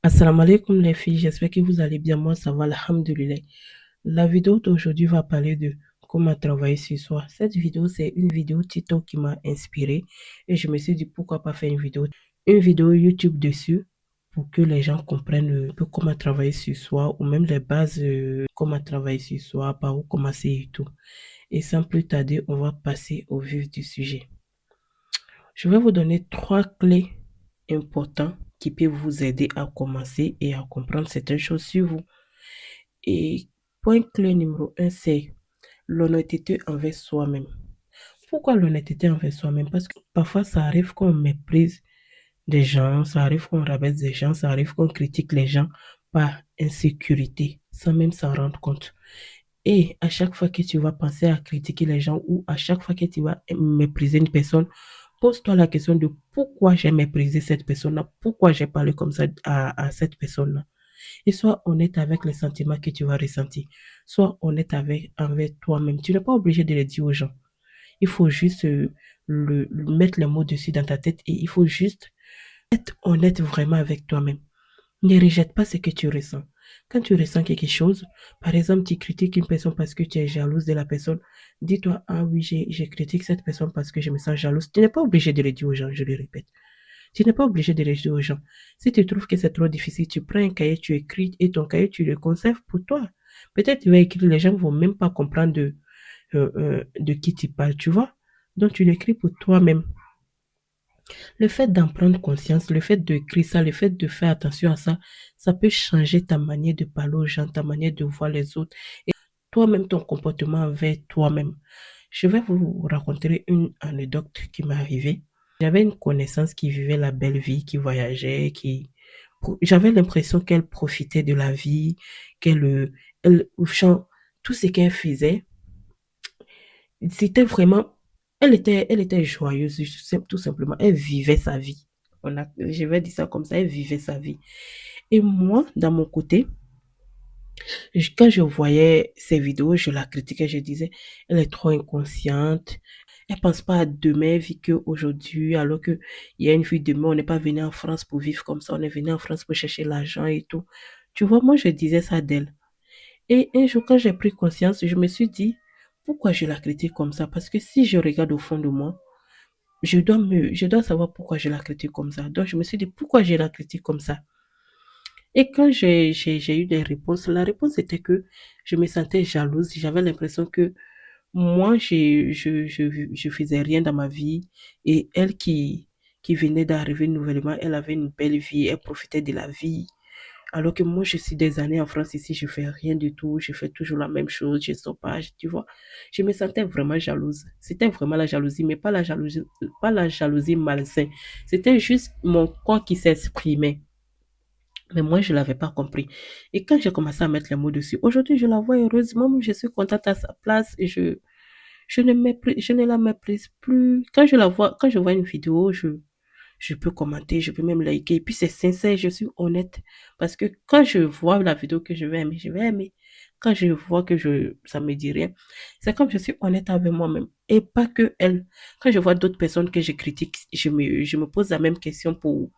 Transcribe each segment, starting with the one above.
Assalamu alaikum les filles, j'espère que vous allez bien. Moi, ça va, alhamdoulilah. La vidéo d'aujourd'hui va parler de comment travailler sur soi. Cette vidéo, c'est une vidéo TikTok qui m'a inspirée et je me suis dit pourquoi pas faire une vidéo YouTube dessus pour que les gens comprennent un peu comment travailler sur soi ou même les bases, comment travailler sur soi, par où commencer et tout. Et sans plus tarder, on va passer au vif du sujet. Je vais vous donner 3 clés importantes qui peuvent vous aider à commencer et à comprendre certaines choses sur vous. Et point clé numéro 1, c'est l'honnêteté envers soi-même. Pourquoi l'honnêteté envers soi-même? Parce que parfois, ça arrive qu'on méprise des gens, ça arrive qu'on rabaisse des gens, ça arrive qu'on critique les gens par insécurité, sans même s'en rendre compte. Et à chaque fois que tu vas penser à critiquer les gens ou à chaque fois que tu vas mépriser une personne, pose-toi la question de pourquoi j'ai méprisé cette personne-là, pourquoi j'ai parlé comme ça à cette personne-là. Et sois honnête avec les sentiments que tu vas ressentir. Sois honnête avec toi-même. Tu n'es pas obligé de les dire aux gens. Il faut juste mettre les mots dessus dans ta tête et il faut juste être honnête vraiment avec toi-même. Ne rejette pas ce que tu ressens. Quand tu ressens quelque chose, par exemple, tu critiques une personne parce que tu es jalouse de la personne, dis-toi, ah oui, je critique cette personne parce que je me sens jalouse. Tu n'es pas obligé de le dire aux gens, je le répète. Tu n'es pas obligé de le dire aux gens. Si tu trouves que c'est trop difficile, tu prends un cahier, tu écris et ton cahier, tu le conserves pour toi. Peut-être tu vas écrire, les gens ne vont même pas comprendre de qui tu parles, tu vois. Donc, tu l'écris pour toi-même. Le fait d'en prendre conscience, le fait d'écrire ça, le fait de faire attention à ça, ça peut changer ta manière de parler aux gens, ta manière de voir les autres et toi-même ton comportement envers toi-même. Je vais vous raconter une anecdote qui m'est arrivée. J'avais une connaissance qui vivait la belle vie, qui voyageait, j'avais l'impression qu'elle profitait de la vie, genre, tout ce qu'elle faisait, c'était vraiment, elle était joyeuse, tout simplement. Elle vivait sa vie. Je vais dire ça comme ça, elle vivait sa vie. Et moi, dans mon côté, quand je voyais ces vidéos, je la critiquais, je disais, elle est trop inconsciente. Elle pense pas à demain, vu qu'aujourd'hui, alors qu'il y a une vie demain, on n'est pas venu en France pour vivre comme ça, on est venu en France pour chercher l'argent et tout. Tu vois, moi, je disais ça d'elle. Et un jour, quand j'ai pris conscience, je me suis dit, pourquoi je la critique comme ça? Parce que si je regarde au fond de moi, je dois savoir pourquoi je la critique comme ça. Donc, je me suis dit, pourquoi je la critique comme ça? Et quand j'ai eu des réponses, la réponse était que je me sentais jalouse. J'avais l'impression que moi, je faisais rien dans ma vie. Et elle qui venait d'arriver nouvellement, elle avait une belle vie, elle profitait de la vie. Alors que moi, je suis des années en France ici, je fais rien du tout, je fais toujours la même chose, je sors pas, tu vois. Je me sentais vraiment jalouse. C'était vraiment la jalousie, mais pas la jalousie malsaine. C'était juste mon corps qui s'exprimait. Mais moi, je ne l'avais pas compris. Et quand j'ai commencé à mettre les mots dessus, aujourd'hui, je la vois heureusement, je suis contente à sa place et je ne la méprise plus. Quand je vois une vidéo, je peux commenter, je peux même liker. Et puis c'est sincère, je suis honnête. Parce que quand je vois la vidéo que je vais aimer. Quand je vois que ça me dit rien, c'est comme je suis honnête avec moi-même. Et pas que elle. Quand je vois d'autres personnes que je critique, je me pose la même question pour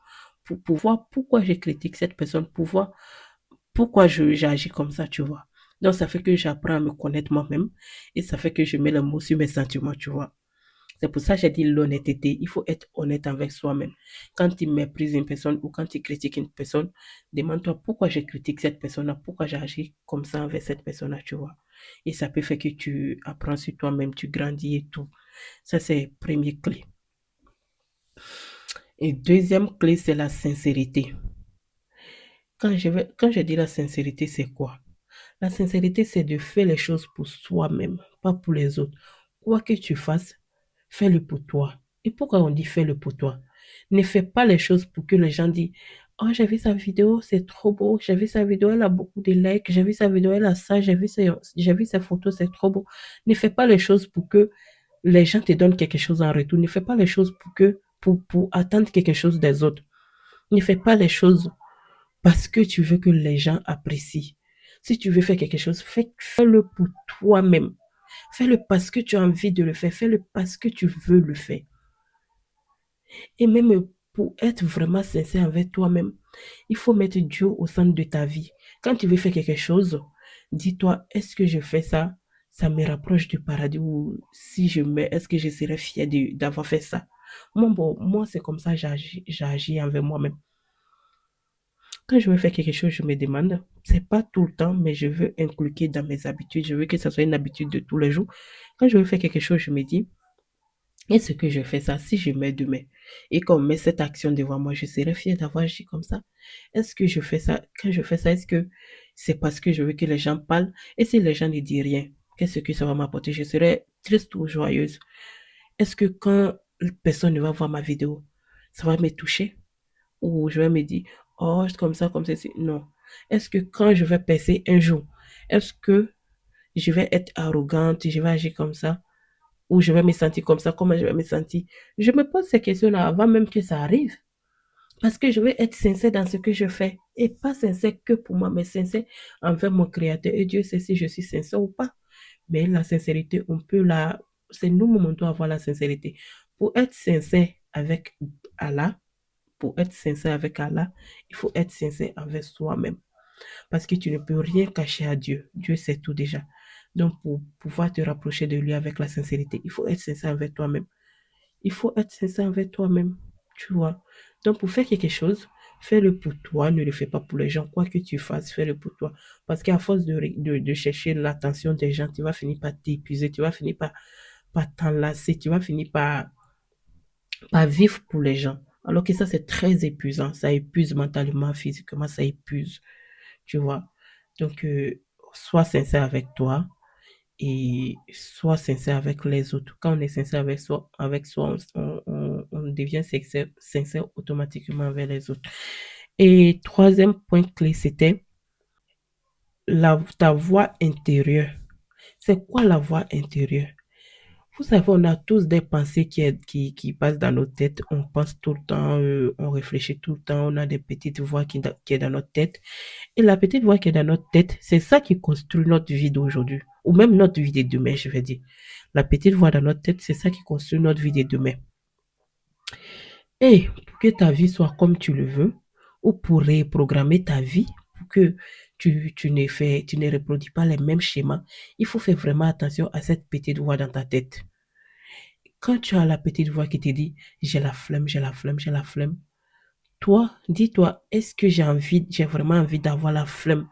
voir pourquoi je critique cette personne, pour voir pourquoi j'agis comme ça, tu vois. Donc ça fait que j'apprends à me connaître moi-même et ça fait que je mets le mot sur mes sentiments, tu vois. C'est pour ça que j'ai dit l'honnêteté. Il faut être honnête avec soi-même. Quand tu méprises une personne ou quand tu critiques une personne, demande-toi pourquoi je critique cette personne-là, pourquoi j'agis comme ça avec cette personne-là, tu vois. Et ça peut faire que tu apprends sur toi-même, tu grandis et tout. Ça, c'est première clé. Et deuxième clé, c'est la sincérité. Quand je dis la sincérité, c'est quoi? La sincérité, c'est de faire les choses pour soi-même, pas pour les autres. Quoi que tu fasses, fais-le pour toi. Et pourquoi on dit fais-le pour toi? Ne fais pas les choses pour que les gens disent, oh, j'ai vu sa vidéo, c'est trop beau. J'ai vu sa vidéo, elle a beaucoup de likes. J'ai vu sa vidéo, elle a ça. J'ai vu ses photos, c'est trop beau. Ne fais pas les choses pour que les gens te donnent quelque chose en retour. Ne fais pas les choses pour attendre quelque chose des autres. Ne fais pas les choses parce que tu veux que les gens apprécient. Si tu veux faire quelque chose, fais-le pour toi-même. Fais-le parce que tu as envie de le faire. Fais-le parce que tu veux le faire. Et même pour être vraiment sincère avec toi-même, Il faut mettre Dieu au centre de ta vie. Quand tu veux faire quelque chose, dis-toi, est-ce que je fais ça? Ça me rapproche du paradis ou si je meurs, est-ce que je serais fière d'avoir fait ça? Moi, c'est comme ça, j'agis envers moi-même. Quand je veux faire quelque chose, je me demande, c'est pas tout le temps, mais je veux inculquer dans mes habitudes. Je veux que ça soit une habitude de tous les jours. Quand je veux faire quelque chose, je me dis, est-ce que je fais ça si je mets demain? Et qu'on met cette action devant moi, je serais fière d'avoir agi comme ça. Est-ce que je fais ça? Quand je fais ça, est-ce que c'est parce que je veux que les gens parlent? Et si les gens ne disent rien, qu'est-ce que ça va m'apporter? Je serais triste ou joyeuse. Est-ce que quand personne ne va voir ma vidéo, ça va me toucher? Ou je vais me dire, oh, c'est comme ça, non. Est-ce que quand je vais passer un jour, est-ce que je vais être arrogante, je vais agir comme ça? Ou je vais me sentir comme ça, comment je vais me sentir? Je me pose ces questions-là avant même que ça arrive. Parce que je veux être sincère dans ce que je fais. Et pas sincère que pour moi, mais sincère envers mon Créateur. Et Dieu sait si je suis sincère ou pas. Mais la sincérité, on peut la... C'est nous, on doit avoir la sincérité. Pour être sincère avec Allah, il faut être sincère envers soi-même. Parce que tu ne peux rien cacher à Dieu. Dieu sait tout déjà. Donc, pour pouvoir te rapprocher de lui avec la sincérité, il faut être sincère envers toi-même. Il faut être sincère envers toi-même, tu vois. Donc, pour faire quelque chose, fais-le pour toi, ne le fais pas pour les gens. Quoi que tu fasses, fais-le pour toi. Parce qu'à force de chercher l'attention des gens, tu vas finir par t'épuiser, tu vas finir par t'enlacer, tu vas finir par vivre pour les gens. Alors que ça, c'est très épuisant. Ça épuise mentalement, physiquement, ça épuise, tu vois. Donc, sois sincère avec toi et sois sincère avec les autres. Quand on est sincère avec soi on devient sincère automatiquement avec les autres. Et troisième point clé, c'était ta voix intérieure. C'est quoi la voix intérieure? Vous savez, on a tous des pensées qui passent dans nos têtes. On pense tout le temps, on réfléchit tout le temps. On a des petites voix qui est dans notre tête. Et la petite voix qui est dans notre tête, c'est ça qui construit notre vie d'aujourd'hui. Ou même notre vie de demain, je vais dire. La petite voix dans notre tête, c'est ça qui construit notre vie de demain. Et pour que ta vie soit comme tu le veux, ou pour reprogrammer ta vie, pour que tu ne reproduis pas les mêmes schémas, il faut faire vraiment attention à cette petite voix dans ta tête. Quand tu as la petite voix qui te dit, j'ai la flemme, j'ai la flemme, j'ai la flemme, toi, dis-toi, est-ce que j'ai vraiment envie d'avoir la flemme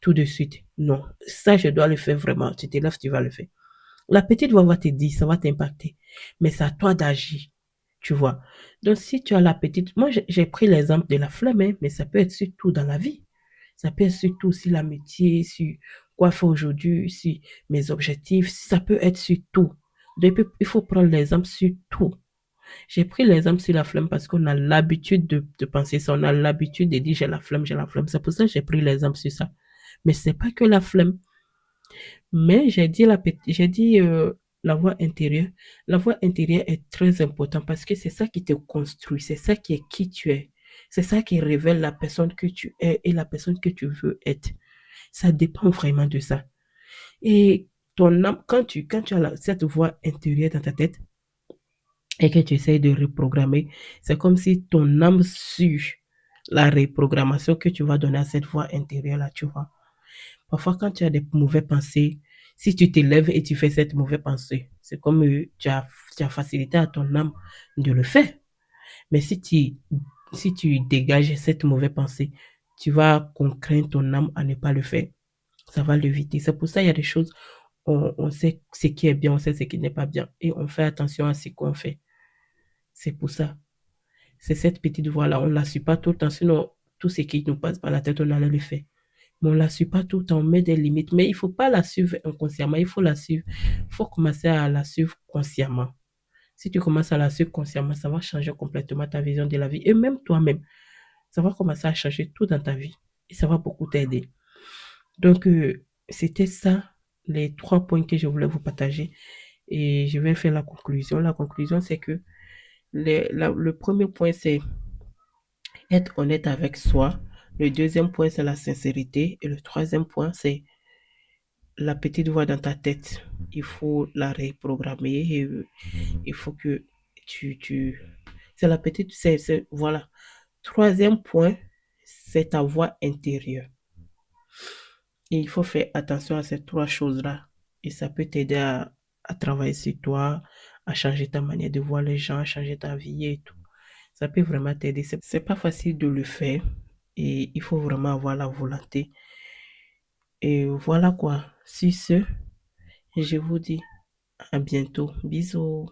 tout de suite? Non. Ça, je dois le faire vraiment. Tu te lèves, tu vas le faire. La petite voix va te dire, ça va t'impacter. Mais c'est à toi d'agir. Tu vois. Donc, si tu as la petite, moi, j'ai pris l'exemple de la flemme, hein, mais ça peut être surtout dans la vie. Ça peut être surtout sur l'amitié, sur quoi faire aujourd'hui, sur mes objectifs. Ça peut être sur tout. Donc, il faut prendre l'exemple sur tout. J'ai pris l'exemple sur la flemme parce qu'on a l'habitude de penser ça. On a l'habitude de dire j'ai la flemme, j'ai la flemme. C'est pour ça que j'ai pris l'exemple sur ça. Mais c'est pas que la flemme. Mais j'ai dit la voix intérieure. La voix intérieure est très importante parce que c'est ça qui te construit, c'est ça qui est qui tu es. C'est ça qui révèle la personne que tu es et la personne que tu veux être. Ça dépend vraiment de ça. Et ton âme, quand tu as cette voix intérieure dans ta tête et que tu essaies de reprogrammer, c'est comme si ton âme suit la reprogrammation que tu vas donner à cette voix intérieure-là, tu vois. Parfois, quand tu as des mauvaises pensées, si tu te lèves et tu fais cette mauvaise pensée, c'est comme tu as facilité à ton âme de le faire. Mais si tu dégages cette mauvaise pensée, tu vas contraindre ton âme à ne pas le faire. Ça va l'éviter. C'est pour ça qu'il y a des choses, on sait ce qui est bien, on sait ce qui n'est pas bien. Et on fait attention à ce qu'on fait. C'est pour ça. C'est cette petite voix-là. On ne la suit pas tout le temps. Sinon, tout ce qui nous passe par la tête, on allait le faire. Mais on ne la suit pas tout le temps, on met des limites. Mais il ne faut pas la suivre inconsciemment, il faut la suivre. Il faut commencer à la suivre consciemment. Si tu commences à la suivre consciemment, ça va changer complètement ta vision de la vie. Et même toi-même, ça va commencer à changer tout dans ta vie. Et ça va beaucoup t'aider. Donc, c'était ça, les 3 points que je voulais vous partager. Et je vais faire la conclusion. La conclusion, c'est que le premier point, c'est être honnête avec soi. Le deuxième point, c'est la sincérité. Et le troisième point, c'est la petite voix dans ta tête. Il faut la reprogrammer. Et, il faut que c'est la petite, voilà. Troisième point, c'est ta voix intérieure. Et il faut faire attention à ces trois choses-là. Et ça peut t'aider à travailler sur toi, à changer ta manière de voir les gens, à changer ta vie et tout. Ça peut vraiment t'aider. C'est pas facile de le faire. Et il faut vraiment avoir la volonté. Et voilà quoi. Sur ce, je vous dis à bientôt. Bisous.